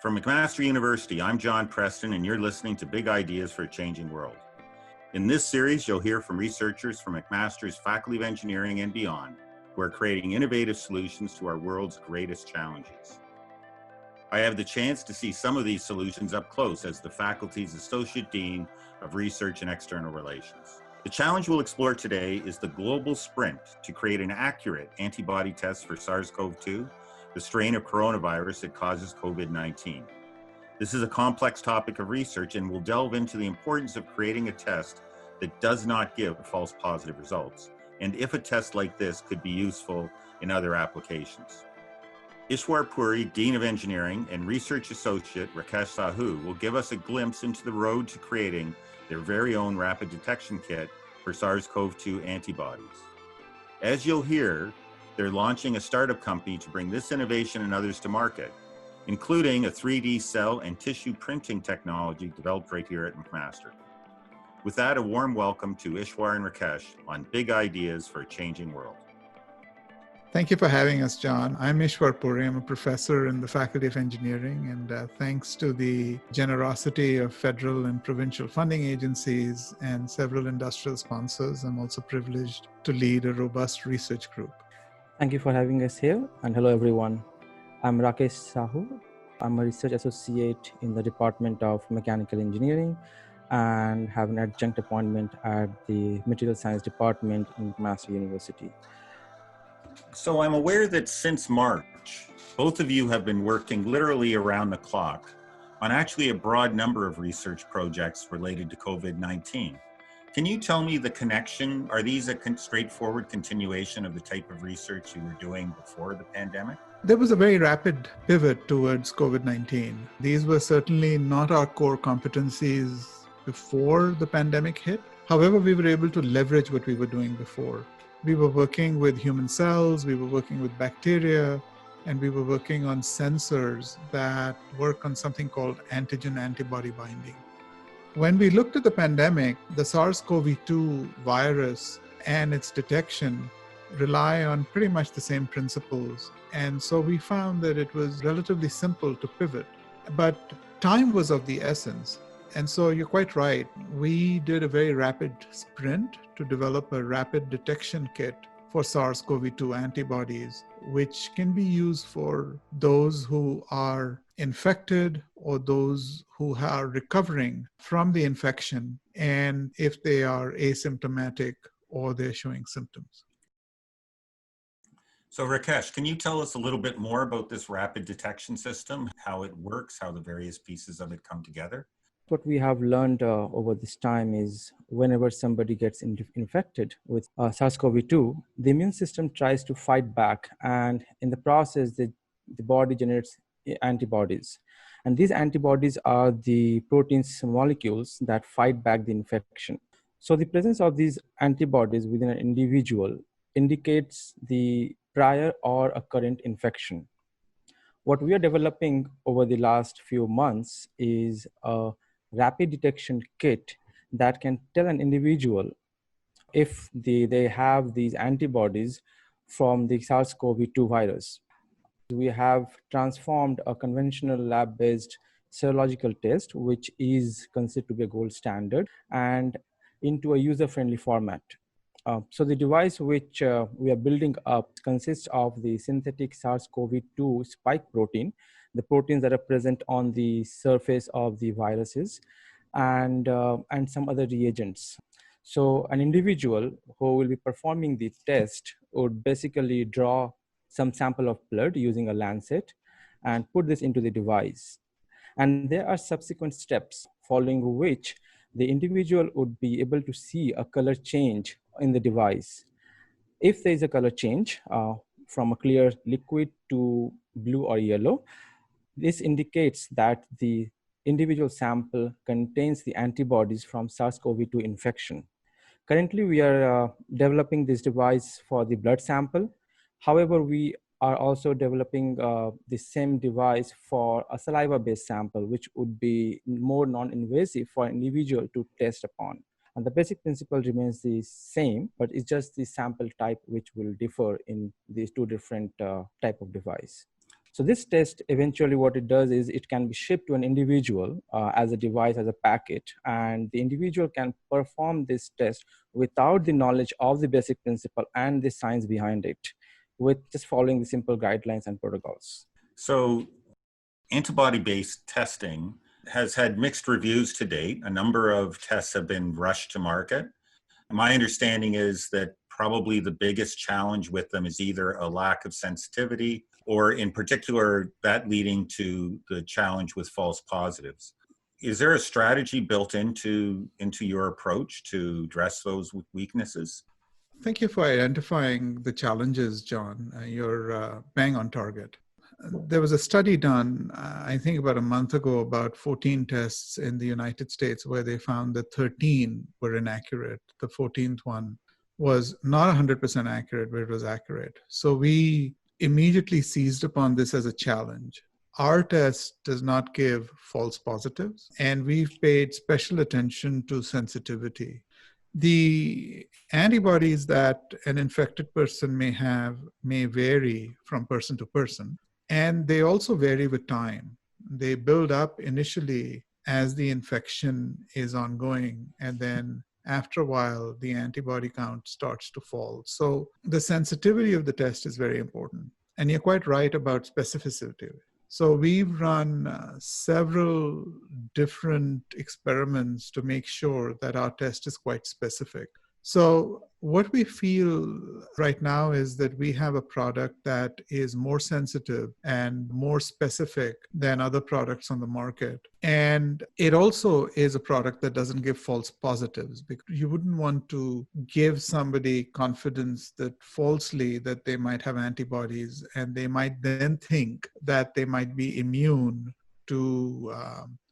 From McMaster University, I'm John Preston, and you're listening to Big Ideas for a Changing World. In this series, you'll hear from researchers from McMaster's Faculty of Engineering and beyond, who are creating innovative solutions to our world's greatest challenges. I have the chance to see some of these solutions up close as the faculty's Associate Dean of Research and External Relations. The challenge we'll explore today is the global sprint to create an accurate antibody test for SARS-CoV-2, the strain of coronavirus that causes COVID-19. This is a complex topic of research, and we'll delve into the importance of creating a test that does not give false positive results, and if a test like this could be useful in other applications. Ishwar Puri, Dean of Engineering, and Research Associate Rakesh Sahu will give us a glimpse into the road to creating their very own rapid detection kit for SARS-CoV-2 antibodies. As you'll hear, they're launching a startup company to bring this innovation and others to market, including a 3D cell and tissue printing technology developed right here at McMaster. With that, a warm welcome to Ishwar and Rakesh on Big Ideas for a Changing World. Thank you for having us, John. I'm Ishwar Puri. I'm a professor in the Faculty of Engineering, and thanks to the generosity of federal and provincial funding agencies and several industrial sponsors, I'm also privileged to lead a robust research group. Thank you for having us here, and hello everyone. I'm Rakesh Sahu. I'm a research associate in the Department of Mechanical Engineering and have an adjunct appointment at the Material Science Department in McMaster University. So I'm aware that since March, both of you have been working literally around the clock on actually a broad number of research projects related to COVID-19. Can you tell me the connection? Are these a straightforward continuation of the type of research you were doing before the pandemic? There was a very rapid pivot towards COVID-19. These were certainly not our core competencies before the pandemic hit. However, we were able to leverage what we were doing before. We were working with human cells, we were working with bacteria, and we were working on sensors that work on something called antigen-antibody binding. When we looked at the pandemic, the SARS-CoV-2 virus and its detection rely on pretty much the same principles. And so we found that it was relatively simple to pivot, but time was of the essence. And so you're quite right. We did a very rapid sprint to develop a rapid detection kit for SARS-CoV-2 antibodies, which can be used for those who are infected or those who are recovering from the infection, and if they are asymptomatic or they're showing symptoms. So Rakesh, can you tell us a little bit more about this rapid detection system, how it works, how the various pieces of it come together? What we have learned over this time is whenever somebody gets infected with SARS-CoV-2, the immune system tries to fight back, and in the process, the body generates antibodies. And these antibodies are the proteins molecules that fight back the infection. So the presence of these antibodies within an individual indicates the prior or a current infection. What we are developing over the last few months is a rapid detection kit that can tell an individual if they have these antibodies from the SARS-CoV-2 virus. We have transformed a conventional lab-based serological test, which is considered to be a gold standard, and into a user-friendly format. So the device which we are building up consists of the synthetic SARS-CoV-2 spike protein, the proteins that are present on the surface of the viruses, and some other reagents. So an individual who will be performing the test would basically draw some sample of blood using a lancet and put this into the device. And there are subsequent steps following which the individual would be able to see a color change in the device. If there is a color change from a clear liquid to blue or yellow, this indicates that the individual sample contains the antibodies from SARS-CoV-2 infection. Currently, we are developing this device for the blood sample. However, we are also developing the same device for a saliva-based sample, which would be more non-invasive for an individual to test upon. And the basic principle remains the same, but it's just the sample type which will differ in these two different type of device. So this test, eventually what it does is it can be shipped to an individual as a device, as a packet, and the individual can perform this test without the knowledge of the basic principle and the science behind it, with just following the simple guidelines and protocols. So antibody-based testing has had mixed reviews to date. A number of tests have been rushed to market. My understanding is that probably the biggest challenge with them is either a lack of sensitivity or in particular that leading to the challenge with false positives. Is there a strategy built into your approach to address those weaknesses? Thank you for identifying the challenges, John. You're bang on target. There was a study done, I think about a month ago, about 14 tests in the United States where they found that 13 were inaccurate. The 14th one was not 100% accurate, but it was accurate. So we immediately seized upon this as a challenge. Our test does not give false positives, and we've paid special attention to sensitivity. The antibodies that an infected person may have may vary from person to person, and they also vary with time. They build up initially as the infection is ongoing, and then after a while, the antibody count starts to fall. So the sensitivity of the test is very important. And you're quite right about specificity. So we've run several different experiments to make sure that our test is quite specific. So what we feel right now is that we have a product that is more sensitive and more specific than other products on the market. And it also is a product that doesn't give false positives, because you wouldn't want to give somebody confidence that falsely that they might have antibodies, and they might then think that they might be immune to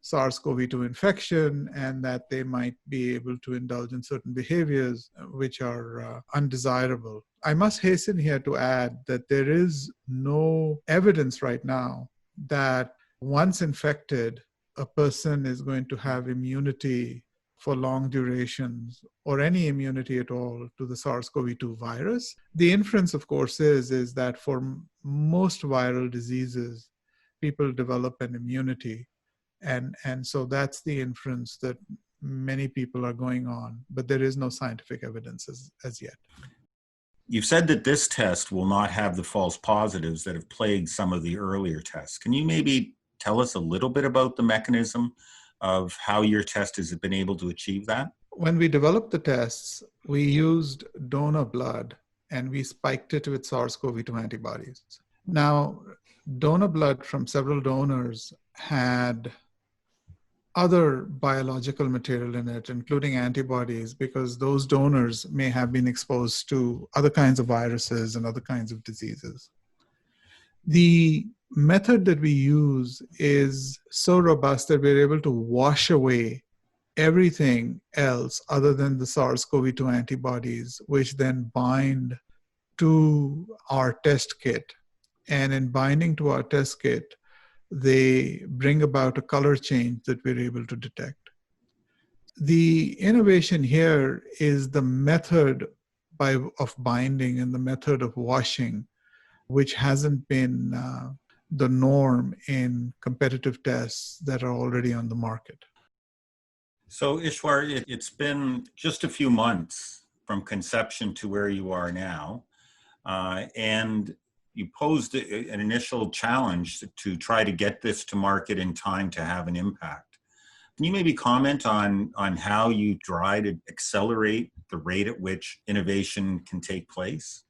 SARS-CoV-2 infection, and that they might be able to indulge in certain behaviors which are undesirable. I must hasten here to add that there is no evidence right now that once infected, a person is going to have immunity for long durations or any immunity at all to the SARS-CoV-2 virus. The inference, of course, is that for most viral diseases, people develop an immunity. And so that's the inference that many people are going on, but there is no scientific evidence as yet. You've said that this test will not have the false positives that have plagued some of the earlier tests. Can you maybe tell us a little bit about the mechanism of how your test has been able to achieve that? When we developed the tests, we used donor blood and we spiked it with SARS-CoV-2 antibodies. Now, donor blood from several donors had other biological material in it, including antibodies, because those donors may have been exposed to other kinds of viruses and other kinds of diseases. The method that we use is so robust that we're able to wash away everything else other than the SARS-CoV-2 antibodies, which then bind to our test kit. And in binding to our test kit, they bring about a color change that we're able to detect. The innovation here is the method of binding and the method of washing, which hasn't been the norm in competitive tests that are already on the market. So Ishwar, it's been just a few months from conception to where you are now, and you posed an initial challenge to try to get this to market in time to have an impact. Can you maybe comment on how you try to accelerate the rate at which innovation can take place?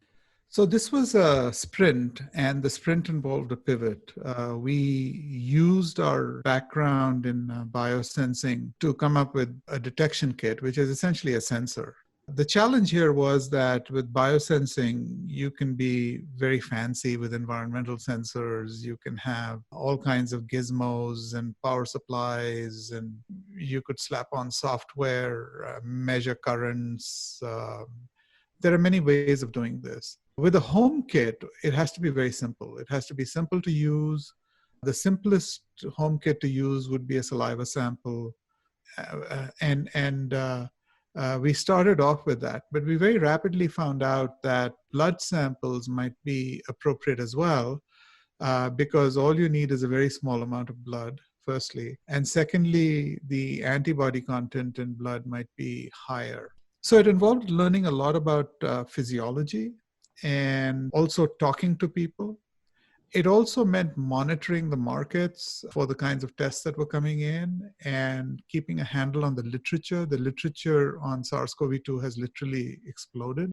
So this was a sprint, and the sprint involved a pivot. We used our background in biosensing to come up with a detection kit, which is essentially a sensor. The challenge here was that with biosensing, you can be very fancy with environmental sensors. You can have all kinds of gizmos and power supplies, and you could slap on software, measure currents. There are many ways of doing this. With a home kit, it has to be very simple. It has to be simple to use. The simplest home kit to use would be a saliva sample. We started off with that, but we very rapidly found out that blood samples might be appropriate as well, because all you need is a very small amount of blood, firstly. And secondly, the antibody content in blood might be higher. So it involved learning a lot about physiology and also talking to people. It also meant monitoring the markets for the kinds of tests that were coming in and keeping a handle on the literature. The literature on SARS-CoV-2 has literally exploded.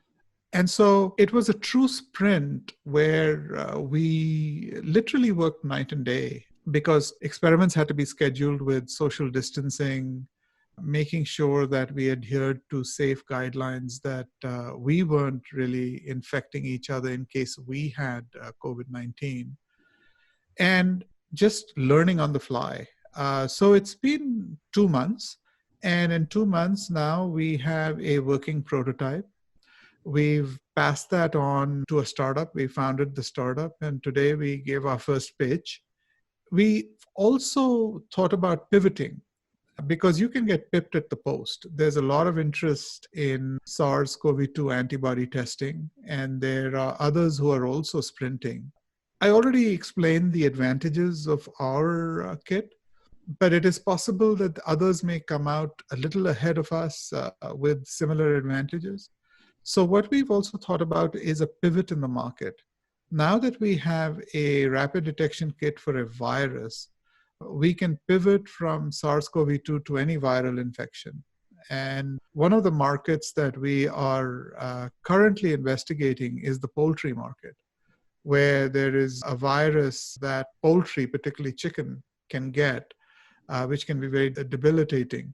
And so it was a true sprint where we literally worked night and day because experiments had to be scheduled with social distancing, making sure that we adhered to safe guidelines, that we weren't really infecting each other in case we had COVID-19, and just learning on the fly. So it's been 2 months. And in 2 months now, we have a working prototype. We've passed that on to a startup. We founded the startup, and today we gave our first pitch. We also thought about pivoting because you can get pipped at the post. There's a lot of interest in SARS-CoV-2 antibody testing, and there are others who are also sprinting. I already explained the advantages of our kit, but it is possible that others may come out a little ahead of us with similar advantages. So what we've also thought about is a pivot in the market. Now that we have a rapid detection kit for a virus, we can pivot from SARS-CoV-2 to any viral infection. And one of the markets that we are currently investigating is the poultry market, where there is a virus that poultry, particularly chicken, can get, which can be very debilitating.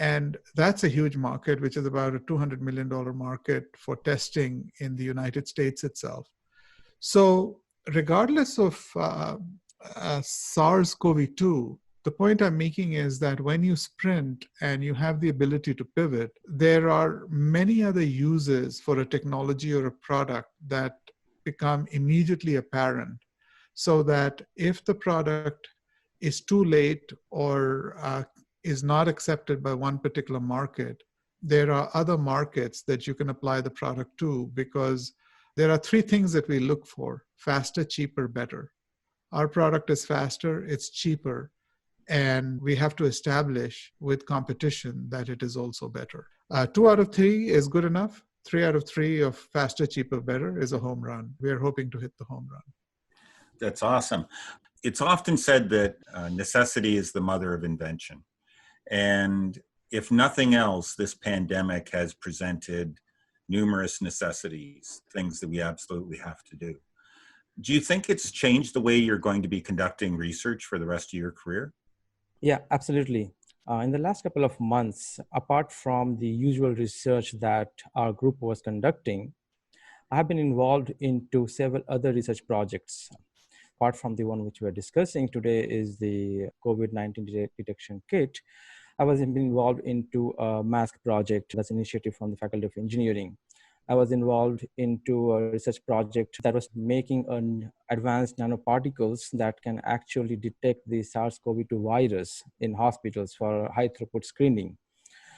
And that's a huge market, which is about a $200 million market for testing in the United States itself. So regardless of SARS-CoV-2, the point I'm making is that when you sprint and you have the ability to pivot, there are many other uses for a technology or a product that become immediately apparent, so that if the product is too late or is not accepted by one particular market, there are other markets that you can apply the product to, because there are three things that we look for: faster, cheaper, better. Our product is faster, it's cheaper, and we have to establish with competition that it is also better. 2 out of 3 is good enough. 3 out of 3 of faster, cheaper, better is a home run. We are hoping to hit the home run. That's awesome. It's often said that necessity is the mother of invention. And if nothing else, this pandemic has presented numerous necessities, things that we absolutely have to do. Do you think it's changed the way you're going to be conducting research for the rest of your career? Yeah, absolutely. In the last couple of months, apart from the usual research that our group was conducting, I have been involved into several other research projects. Apart from the one which we're discussing today is the COVID-19 detection kit, I was involved into a mask project that's an initiative from the Faculty of Engineering. I was involved into a research project that was making an advanced nanoparticles that can actually detect the SARS-CoV-2 virus in hospitals for high throughput screening.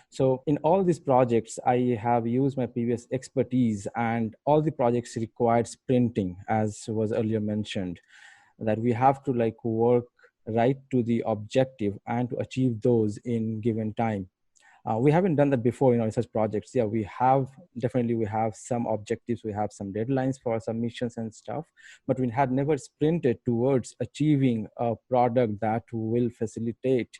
So in all these projects, I have used my previous expertise, and all the projects required sprinting, as was earlier mentioned, that we have to work right to the objective and to achieve those in given time. We haven't done that before in our research projects. Yeah, we have some objectives, we have some deadlines for submissions and stuff, but we had never sprinted towards achieving a product that will facilitate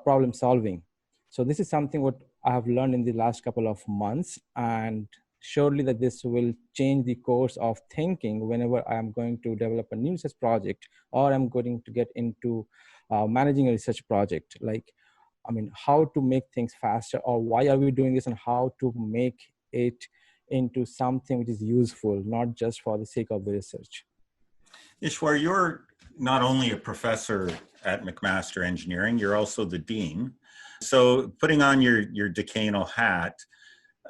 problem solving. So this is something what I have learned in the last couple of months, and surely that this will change the course of thinking whenever I am going to develop a new research project, or I'm going to get into managing a research project. How to make things faster, or why are we doing this, and how to make it into something which is useful, not just for the sake of the research. Ishwar, you're not only a professor at McMaster Engineering, you're also the dean. So putting on your decanal hat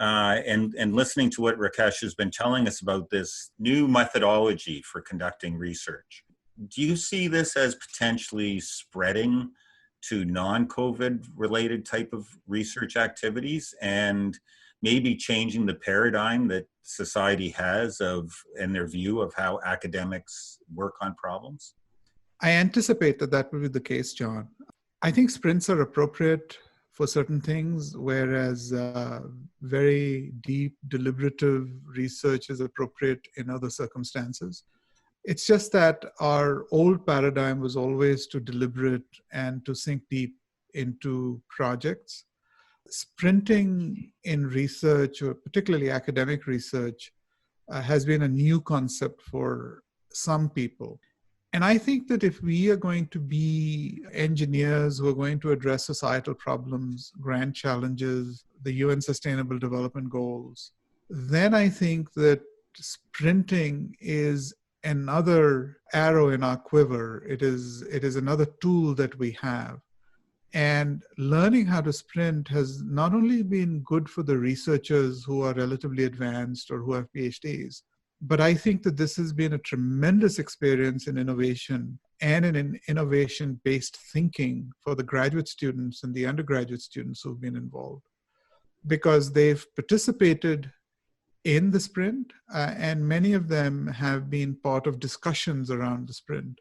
and listening to what Rakesh has been telling us about this new methodology for conducting research, do you see this as potentially spreading to non-COVID related type of research activities? And maybe changing the paradigm that society has of and their view of how academics work on problems? I anticipate that that will be the case, John. I think sprints are appropriate for certain things, whereas very deep, deliberative research is appropriate in other circumstances. It's just that our old paradigm was always to deliberate and to sink deep into projects. Sprinting in research, or particularly academic research, has been a new concept for some people. And I think that if we are going to be engineers who are going to address societal problems, grand challenges, the UN Sustainable Development Goals, then I think that sprinting is another arrow in our quiver. It is another tool that we have. And learning how to sprint has not only been good for the researchers who are relatively advanced or who have PhDs, but I think that this has been a tremendous experience in innovation and in innovation-based thinking for the graduate students and the undergraduate students who've been involved, because they've participated in the sprint, and many of them have been part of discussions around the sprint.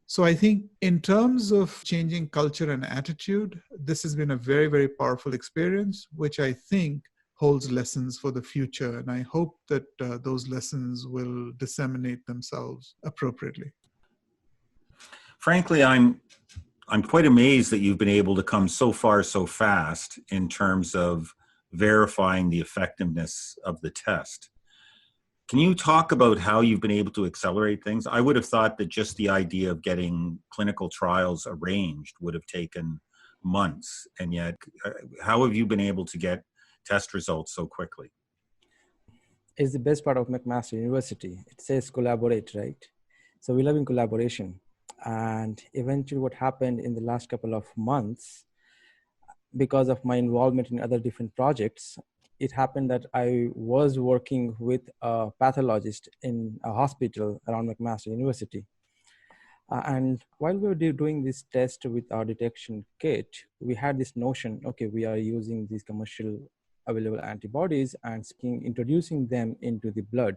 So I think in terms of changing culture and attitude, this has been a very, very powerful experience, which I think holds lessons for the future. And I hope that those lessons will disseminate themselves appropriately. Frankly, I'm quite amazed that you've been able to come so far so fast in terms of verifying the effectiveness of the test. Can you talk about how you've been able to accelerate things? I would have thought that just the idea of getting clinical trials arranged would have taken months. And yet, how have you been able to get test results so quickly? It's the best part of McMaster University. It says collaborate, right? So we love in collaboration. And eventually what happened in the last couple of months, because of my involvement in other different projects, it happened that I was working with a pathologist in a hospital around McMaster University. And while we were doing this test with our detection kit, we had this notion, okay, we are using these commercial available antibodies and introducing them into the blood.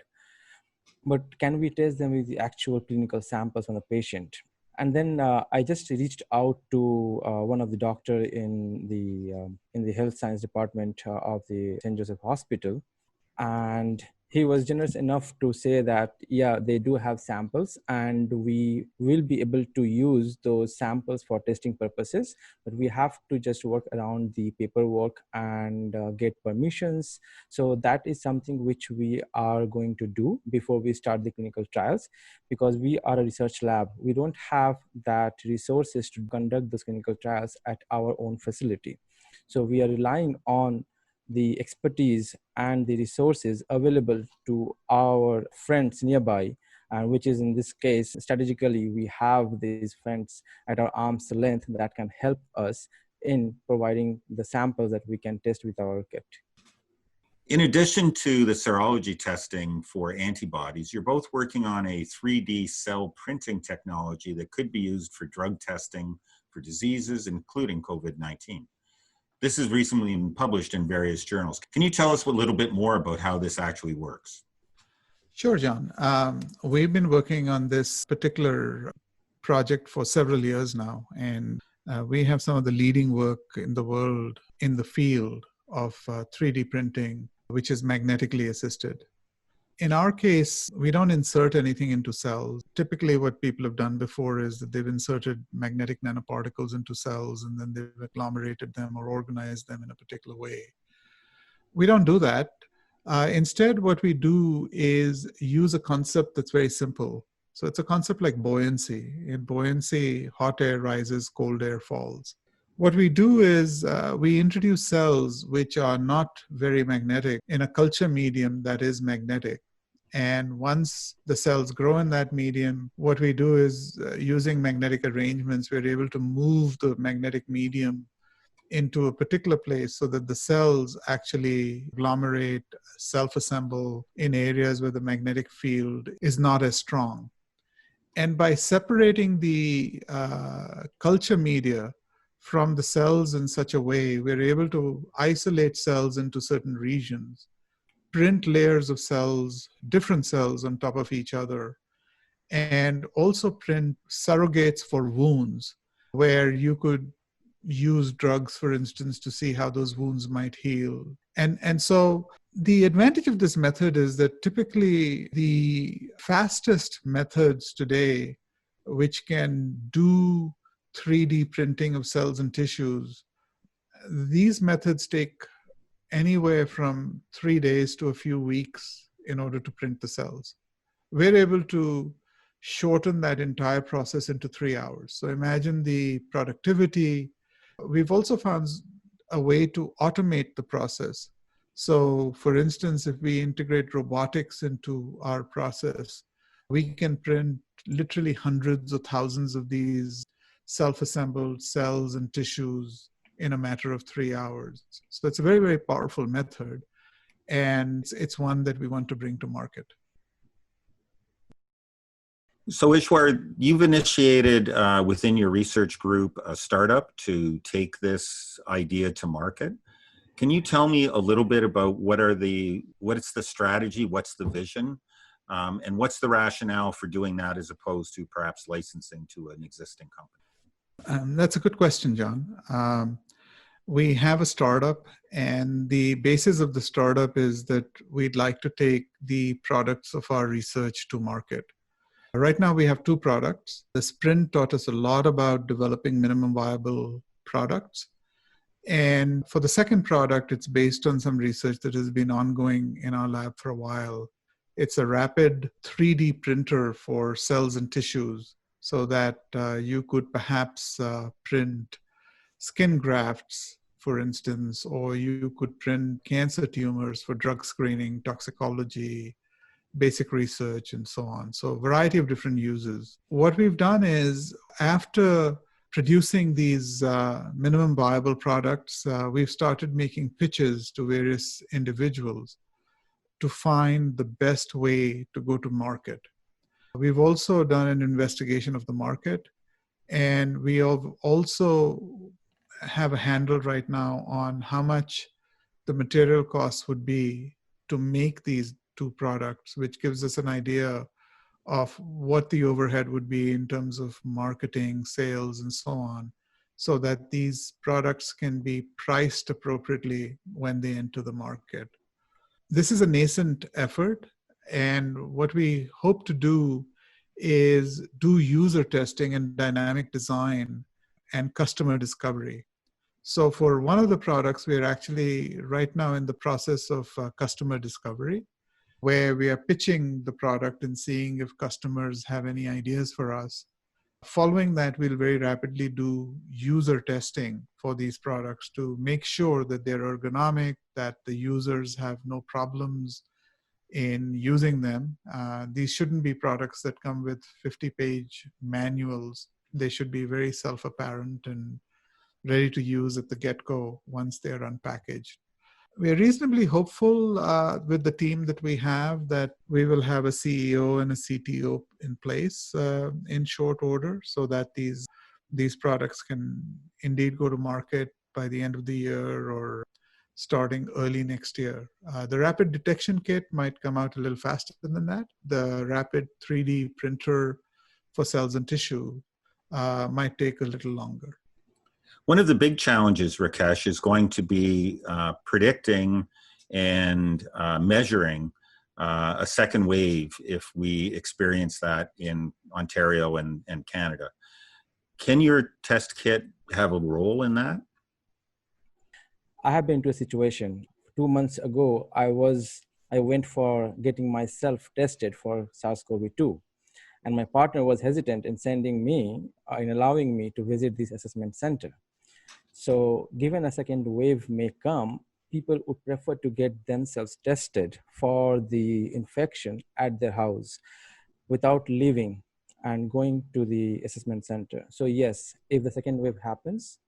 But can we test them with the actual clinical samples on the patient? And then I just reached out to one of the doctor in the health science department of the St. Joseph Hospital. And he was generous enough to say that, yeah, they do have samples and we will be able to use those samples for testing purposes, but we have to just work around the paperwork and get permissions. So that is something which we are going to do before we start the clinical trials, because we are a research lab. We don't have that resources to conduct those clinical trials at our own facility. So we are relying on the expertise and the resources available to our friends nearby, which is in this case, strategically, we have these friends at our arm's length that can help us in providing the samples that we can test with our kit. In addition to the serology testing for antibodies, you're both working on a 3D cell printing technology that could be used for drug testing for diseases, including COVID-19. This has recently been published in various journals. Can you tell us a little bit more about how this actually works? Sure, John. We've been working on this particular project for several years now, and we have some of the leading work in the world in the field of 3D printing, which is magnetically assisted. In our case, we don't insert anything into cells. Typically, what people have done before is that they've inserted magnetic nanoparticles into cells and then they've agglomerated them or organized them in a particular way. We don't do that. Instead, what we do is use a concept that's very simple. So it's a concept like buoyancy. In buoyancy, hot air rises, cold air falls. What we do is we introduce cells which are not very magnetic in a culture medium that is magnetic. And once the cells grow in that medium, what we do is using magnetic arrangements, we're able to move the magnetic medium into a particular place so that the cells actually agglomerate, self-assemble in areas where the magnetic field is not as strong. And by separating the culture media from the cells in such a way we're able to isolate cells into certain regions, print layers of cells, different cells on top of each other, and also print surrogates for wounds where you could use drugs, for instance, to see how those wounds might heal. And so the advantage of this method is that typically the fastest methods today, which can do 3D printing of cells and tissues, these methods take anywhere from 3 days to a few weeks in order to print the cells. We're able to shorten that entire process into 3 hours. So imagine the productivity. We've also found a way to automate the process. So for instance, if we integrate robotics into our process, we can print literally hundreds of thousands of these self-assembled cells and tissues in a matter of 3 hours. So it's a very, very powerful method, and it's one that we want to bring to market. So Ishwar, you've initiated within your research group a startup to take this idea to market. Can you tell me a little bit about what is the strategy, what's the vision, and what's the rationale for doing that as opposed to perhaps licensing to an existing company? That's a good question, John. We have a startup, and the basis of the startup is that we'd like to take the products of our research to market. Right now, we have 2 products. The Sprint taught us a lot about developing minimum viable products. And for the second product, it's based on some research that has been ongoing in our lab for a while. It's a rapid 3D printer for cells and tissues so that you could perhaps print skin grafts, for instance, or you could print cancer tumors for drug screening, toxicology, basic research, and so on. So a variety of different uses. What we've done is, after producing these minimum viable products, we've started making pitches to various individuals to find the best way to go to market. We've also done an investigation of the market, and we have also have a handle right now on how much the material costs would be to make these 2 products, which gives us an idea of what the overhead would be in terms of marketing, sales, and so on, so that these products can be priced appropriately when they enter the market. This is a nascent effort, and what we hope to do is do user testing and dynamic design and customer discovery. So for one of the products, we are actually right now in the process of customer discovery, where we are pitching the product and seeing if customers have any ideas for us. Following that, we'll very rapidly do user testing for these products to make sure that they're ergonomic, that the users have no problems in using them. These shouldn't be products that come with 50-page manuals. They should be very self-apparent and ready to use at the get-go once they're unpackaged. We're reasonably hopeful with the team that we have that we will have a CEO and a CTO in place in short order, so that these products can indeed go to market by the end of the year or starting early next year. The rapid detection kit might come out a little faster than that. The rapid 3D printer for cells and tissue might take a little longer. One of the big challenges, Rakesh, is going to be predicting and measuring a second wave if we experience that in Ontario and Canada. Can your test kit have a role in that? I have been to a situation 2 months ago. I went for getting myself tested for SARS-CoV-2, and my partner was hesitant in allowing me to visit this assessment center. So given a second wave may come, people would prefer to get themselves tested for the infection at their house without leaving and going to the assessment center. So yes, if the second wave happens,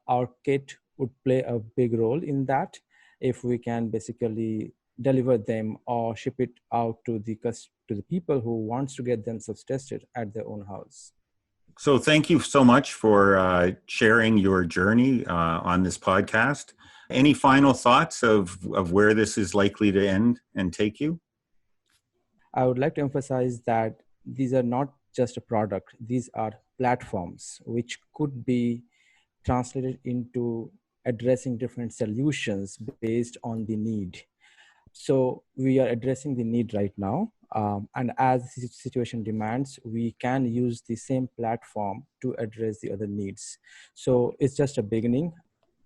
our kit would play a big role in that, if we can basically deliver them or ship it out to the people who wants to get themselves tested at their own house. So thank you so much for sharing your journey on this podcast. Any final thoughts of where this is likely to end and take you? I would like to emphasize that these are not just a product, these are platforms which could be translated into addressing different solutions based on the need. So we are addressing the need right now. And as the situation demands, we can use the same platform to address the other needs. So it's just a beginning.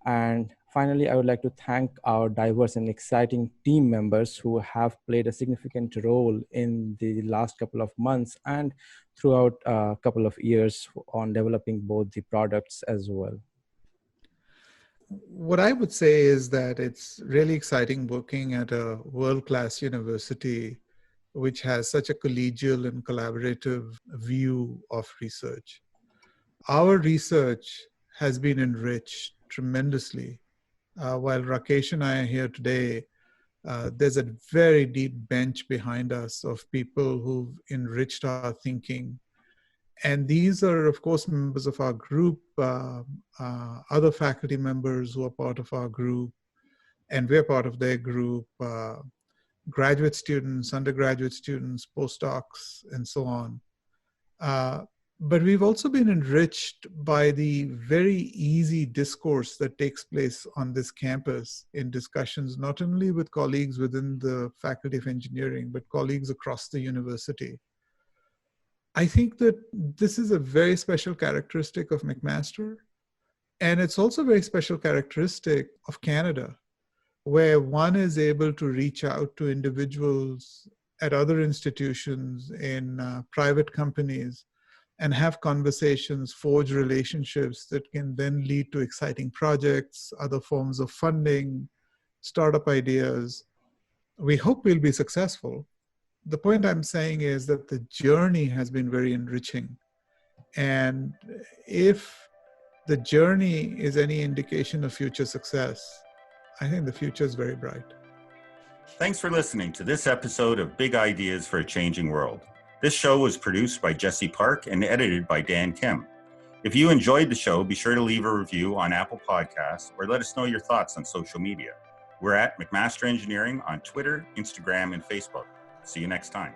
And finally, I would like to thank our diverse and exciting team members who have played a significant role in the last couple of months and throughout a couple of years on developing both the products as well. What I would say is that it's really exciting working at a world-class university which has such a collegial and collaborative view of research. Our research has been enriched tremendously. While Rakesh and I are here today, there's a very deep bench behind us of people who've enriched our thinking. And these are, of course, members of our group, other faculty members who are part of our group, and we're part of their group, graduate students, undergraduate students, postdocs, and so on. But we've also been enriched by the very easy discourse that takes place on this campus in discussions, not only with colleagues within the Faculty of Engineering, but colleagues across the university. I think that this is a very special characteristic of McMaster, and it's also a very special characteristic of Canada, where one is able to reach out to individuals at other institutions in private companies and have conversations, forge relationships that can then lead to exciting projects, other forms of funding, startup ideas. We hope we'll be successful. The point I'm saying is that the journey has been very enriching. And if the journey is any indication of future success, I think the future is very bright. Thanks for listening to this episode of Big Ideas for a Changing World. This show was produced by Jesse Park and edited by Dan Kim. If you enjoyed the show, be sure to leave a review on Apple Podcasts or let us know your thoughts on social media. We're at McMaster Engineering on Twitter, Instagram, and Facebook. See you next time.